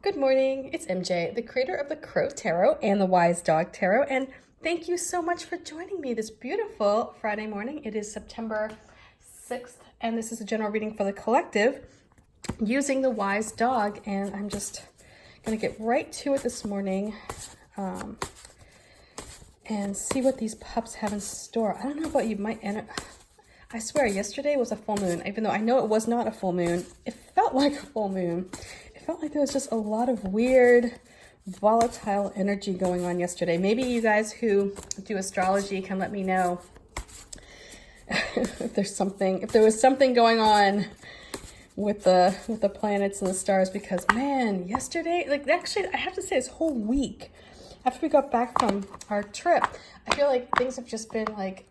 Good morning, it's MJ, the creator of the Crow Tarot and the Wise Dog Tarot, and thank you so much for joining me this beautiful Friday morning. It is September 6th, and this is a general reading for the collective using the Wise Dog, and I'm just going to get right to it this morning and see what these pups have in store. I don't know about you, I swear yesterday was a full moon, even though I know it was not a full moon. It felt like a full moon. Felt like there was just a lot of weird, volatile energy going on yesterday. Maybe you guys who do astrology can let me know if there was something going on with the planets and the stars, because man, yesterday, like actually I have to say this whole week after we got back from our trip, I feel like things have just been like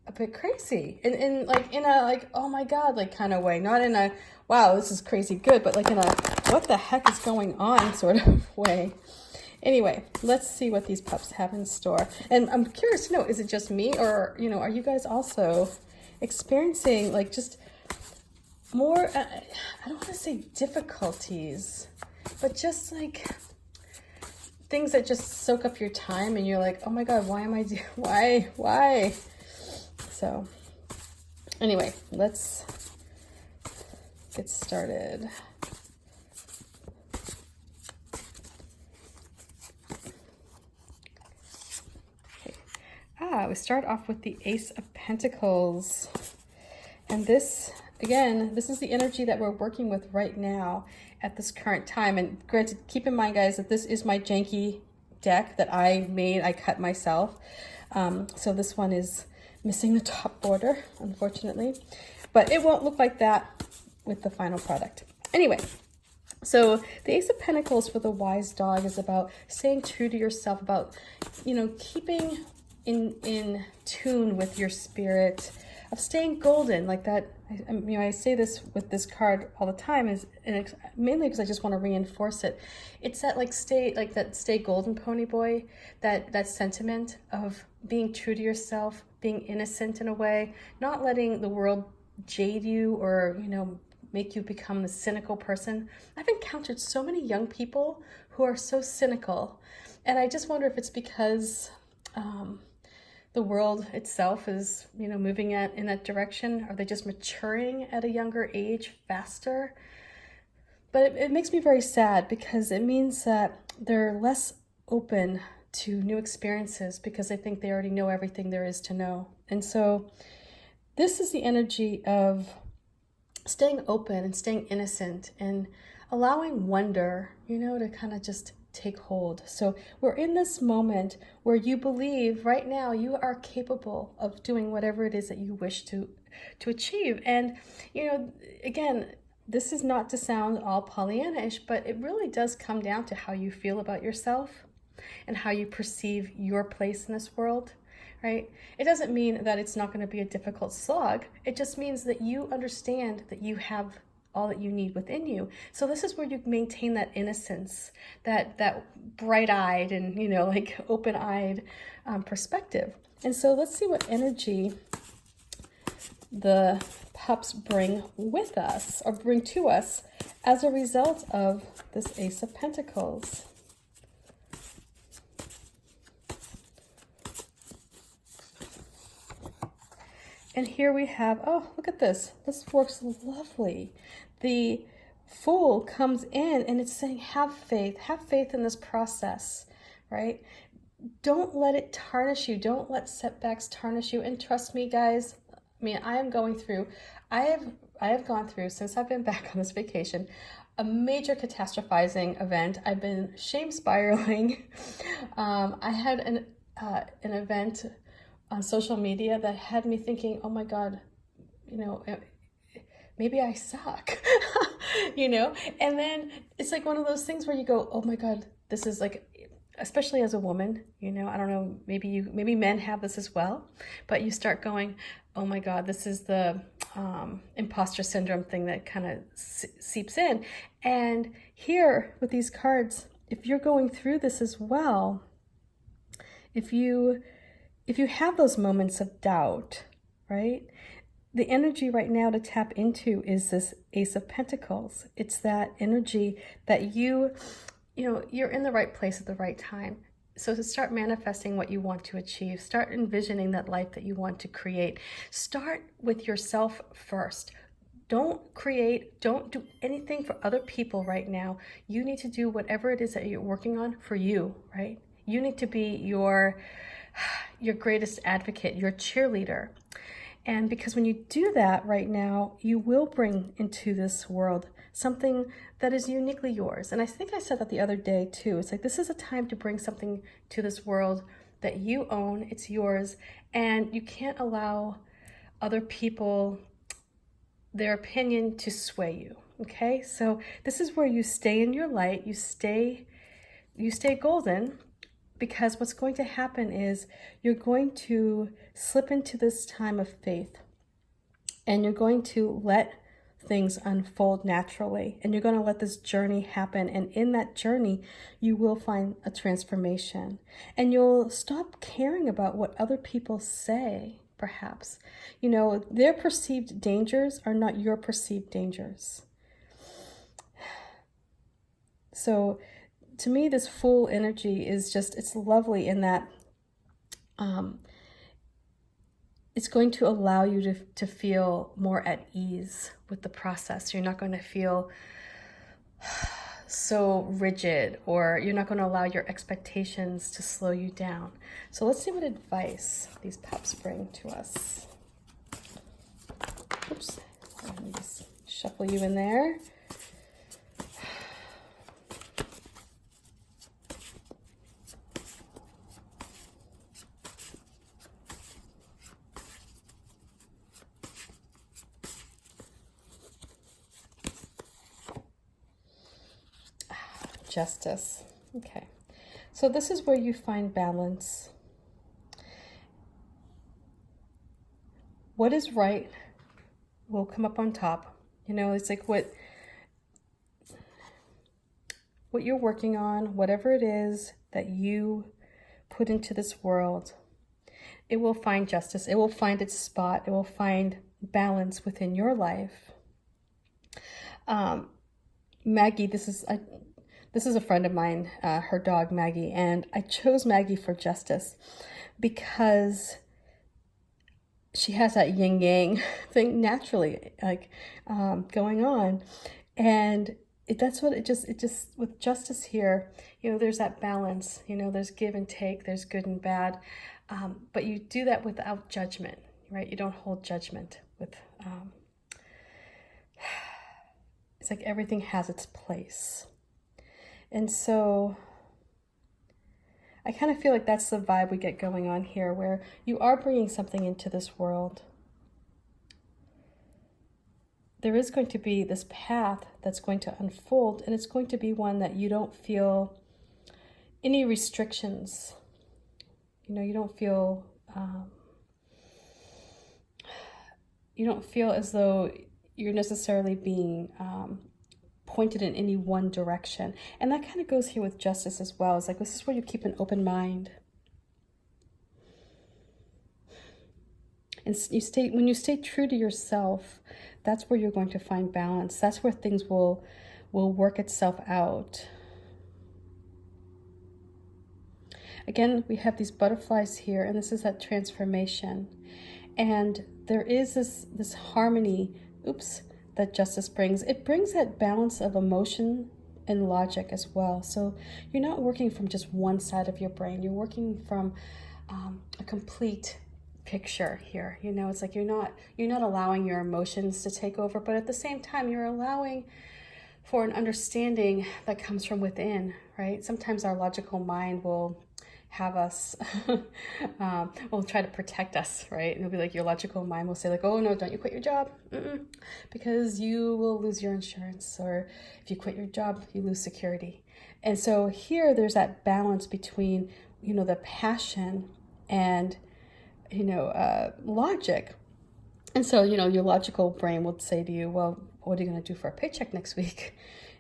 a bit crazy in a oh my god like kind of way, not in a wow this is crazy good, but like in a what the heck is going on sort of way. Anyway, let's see what these pups have in store, and I'm curious to know, is it just me, or are you guys also experiencing like just more I don't want to say difficulties, but just like things that just soak up your time and you're like, oh my god, why am I why. So anyway, let's get started. Okay. We start off with the Ace of Pentacles. And this, again, this is the energy that we're working with right now at this current time. And granted, keep in mind, guys, that this is my janky deck that I cut myself. So this one is missing the top border, unfortunately, but it won't look like that with the final product. Anyway, so the Ace of Pentacles for the Wise Dog is about staying true to yourself, about keeping in tune with your spirit, of staying golden like that. I say this with this card all the time, and mainly because I just want to reinforce it. It's that stay golden, pony boy, that sentiment of being true to yourself, being innocent in a way, not letting the world jade you or make you become the cynical person. I've encountered so many young people who are so cynical, and I just wonder if it's because the world itself is, moving in that direction. Are they just maturing at a younger age faster? But it makes me very sad, because it means that they're less open to new experiences because they think they already know everything there is to know. And so this is the energy of staying open and staying innocent and allowing wonder, to kind of just take hold. So we're in this moment where you believe right now you are capable of doing whatever it is that you wish to achieve. And again, this is not to sound all Pollyanna-ish, but it really does come down to how you feel about yourself and how you perceive your place in this world, right? It doesn't mean that it's not going to be a difficult slog. It just means that you understand that you have all that you need within you. So this is where you maintain that innocence, that bright-eyed and open-eyed perspective. And so let's see what energy the pups bring with us, or bring to us, as a result of this Ace of Pentacles. And here we have, oh, look at this. This works lovely. The Fool comes in and it's saying, have faith in this process, right? Don't let it tarnish you. Don't let setbacks tarnish you. And trust me, guys, I have gone through, since I've been back on this vacation, a major catastrophizing event. I've been shame spiraling. I had an event on social media that had me thinking, oh my God, maybe I suck, and then it's like one of those things where you go, oh my God, this is like, especially as a woman, I don't know, maybe men have this as well, but you start going, oh my God, this is the imposter syndrome thing that kind of seeps in. And here with these cards, if you're going through this as well, if you have those moments of doubt, right? the energy right now to tap into is this Ace of Pentacles. It's that energy that you're in the right place at the right time. So to start manifesting what you want to achieve, start envisioning that life that you want to create. Start with yourself first. Don't do anything for other people right now. You need to do whatever it is that you're working on for you, right? You need to be your greatest advocate, your cheerleader. And because when you do that right now, you will bring into this world something that is uniquely yours. And I think I said that the other day too. It's like, this is a time to bring something to this world that you own, it's yours, and you can't allow other people, their opinion to sway you, okay? So this is where you stay in your light, you stay golden, because what's going to happen is you're going to slip into this time of faith, and you're going to let things unfold naturally, and you're going to let this journey happen. And in that journey, you will find a transformation, and you'll stop caring about what other people say, perhaps. Their perceived dangers are not your perceived dangers. So to me, this Fool energy is it's lovely in that it's going to allow you to feel more at ease with the process. You're not going to feel so rigid, or you're not going to allow your expectations to slow you down. So let's see what advice these pups bring to us. Oops, let me just shuffle you in there. Justice. Okay, so this is where you find balance. What is right will come up on top. It's like what you're working on, whatever it is that you put into this world, it will find justice. It will find its spot. It will find balance within your life. Maggie, this is a friend of mine, her dog Maggie, and I chose Maggie for justice because she has that yin yang thing naturally, going on, and that's what it just with justice here. There's that balance. There's give and take. There's good and bad, but you do that without judgment, right? You don't hold judgment with. It's like everything has its place. And so I kind of feel like that's the vibe we get going on here, where you are bringing something into this world. There is going to be this path that's going to unfold, and it's going to be one that you don't feel any restrictions. You don't feel as though you're necessarily being pointed in any one direction. And that kind of goes here with justice as well. It's like, this is where you keep an open mind. And when you stay true to yourself, that's where you're going to find balance. That's where things will work itself out. Again, we have these butterflies here, and this is that transformation. And there is this harmony, that justice brings. It brings that balance of emotion and logic as well. So you're not working from just one side of your brain. You're working from a complete picture here. It's like you're not allowing your emotions to take over, but at the same time, you're allowing for an understanding that comes from within, right? Sometimes our logical mind will have us, will try to protect us, right? And it'll be like, your logical mind will say like, oh no, don't you quit your job, because you will lose your insurance, or if you quit your job, you lose security. And so here, there's that balance between, the passion and, logic. And so, your logical brain would say to you, well, what are you going to do for a paycheck next week?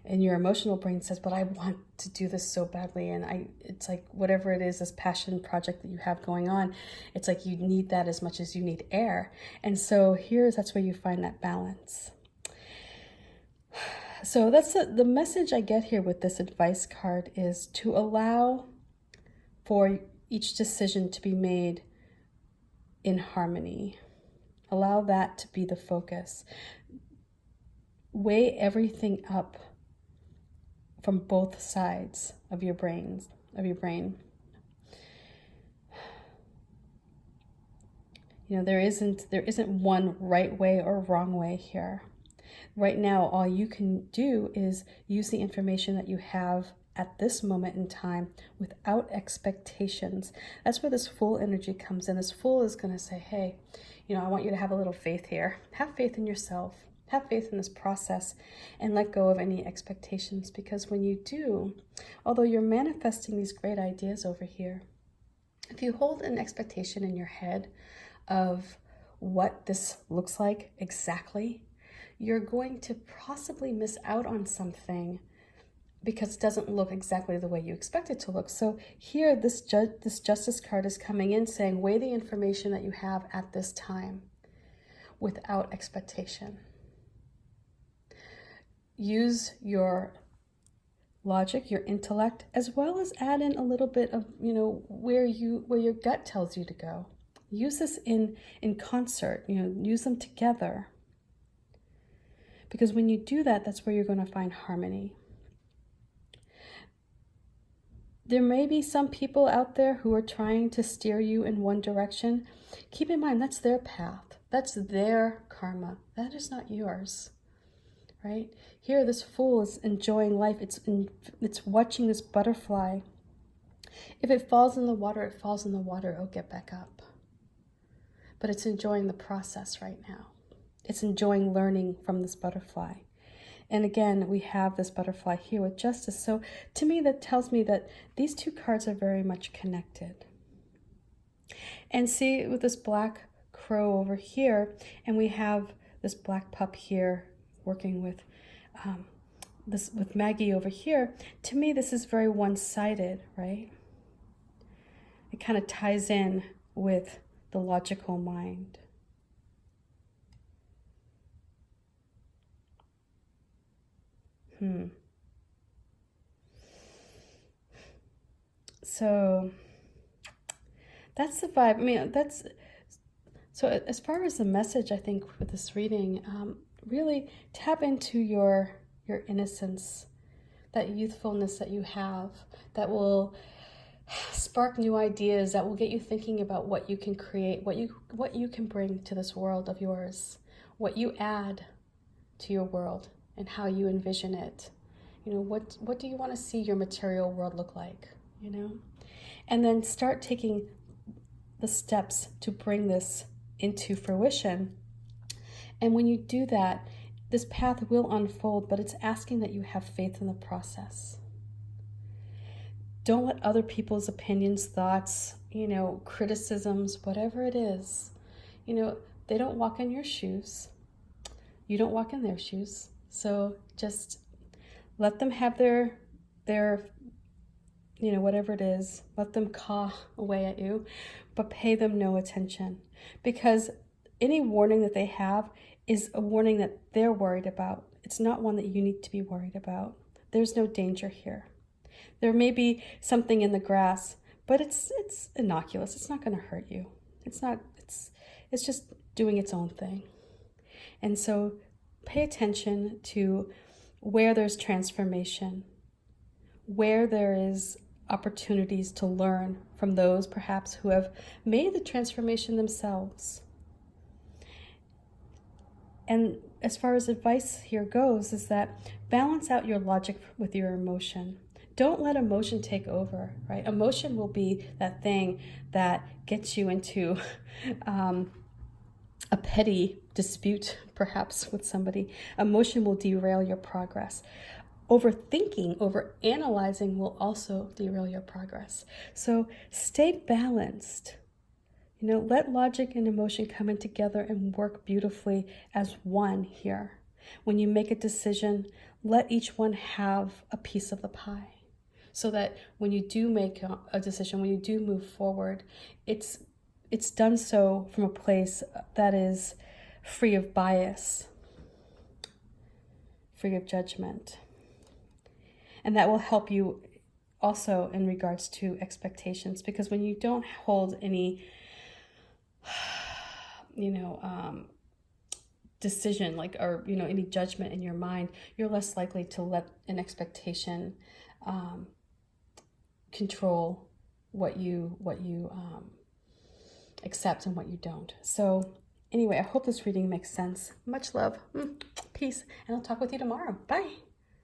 And your emotional brain says, but I want to do this so badly. And it's like whatever it is, this passion project that you have going on, it's like you need that as much as you need air. And so that's where you find that balance. So that's the message I get here with this advice card, is to allow for each decision to be made in harmony. Allow that to be the focus. Weigh everything up from both sides of your brain. There isn't one right way or wrong way here. Right now, all you can do is use the information that you have at this moment in time without expectations. That's where this Fool energy comes in. This Fool is going to say, hey, I want you to have a little faith here. Have faith in yourself. Have faith in this process and let go of any expectations, because when you do, although you're manifesting these great ideas over here, if you hold an expectation in your head of what this looks like exactly, you're going to possibly miss out on something because it doesn't look exactly the way you expect it to look. So here, this Justice card is coming in saying, weigh the information that you have at this time without expectation. Use your logic, your intellect, as well as add in a little bit of, where your gut tells you to go. Use this in concert, use them together. Because when you do that, that's where you're going to find harmony. There may be some people out there who are trying to steer you in one direction. Keep in mind, that's their path. That's their karma. That is not yours, right? Here, this Fool is enjoying life. It's watching this butterfly. If it falls in the water, it falls in the water. It'll get back up. But it's enjoying the process right now. It's enjoying learning from this butterfly. And again, we have this butterfly here with Justice. So to me, that tells me that these two cards are very much connected. And see, with this black crow over here, and we have this black pup here working with with Maggie over here. To me, this is very one-sided, right? It kind of ties in with the logical mind. So that's the vibe. So as far as the message, I think with this reading, really tap into your innocence, that youthfulness that you have, that will spark new ideas, that will get you thinking about what you can create, what you can bring to this world of yours, what you add to your world, and how you envision it. What do you want to see your material world look like, And then start taking the steps to bring this into fruition. And when you do that, this path will unfold, but it's asking that you have faith in the process. Don't let other people's opinions, thoughts, criticisms, whatever it is, they don't walk in your shoes. You don't walk in their shoes. So just let them have their whatever it is, let them caw away at you, but pay them no attention, because any warning that they have is a warning that they're worried about. It's not one that you need to be worried about. There's no danger here. There may be something in the grass, but it's innocuous. It's not going to hurt you. It's just doing its own thing. And so pay attention to where there's transformation, where there is opportunities to learn from those perhaps who have made the transformation themselves. And as far as advice here goes, is that balance out your logic with your emotion. Don't let emotion take over, right? Emotion will be that thing that gets you into a petty dispute, perhaps, with somebody. Emotion will derail your progress. Overthinking, overanalyzing will also derail your progress. So stay balanced. Let logic and emotion come in together and work beautifully as one here. When you make a decision, let each one have a piece of the pie, so that when you do make a decision, when you do move forward, it's done so from a place that is free of bias, free of judgment. And that will help you also in regards to expectations, because when you don't hold any, decision, or any judgment in your mind, you're less likely to let an expectation control what you accept and what you don't. So anyway, I hope this reading makes sense. Much love, peace, and I'll talk with you tomorrow. Bye.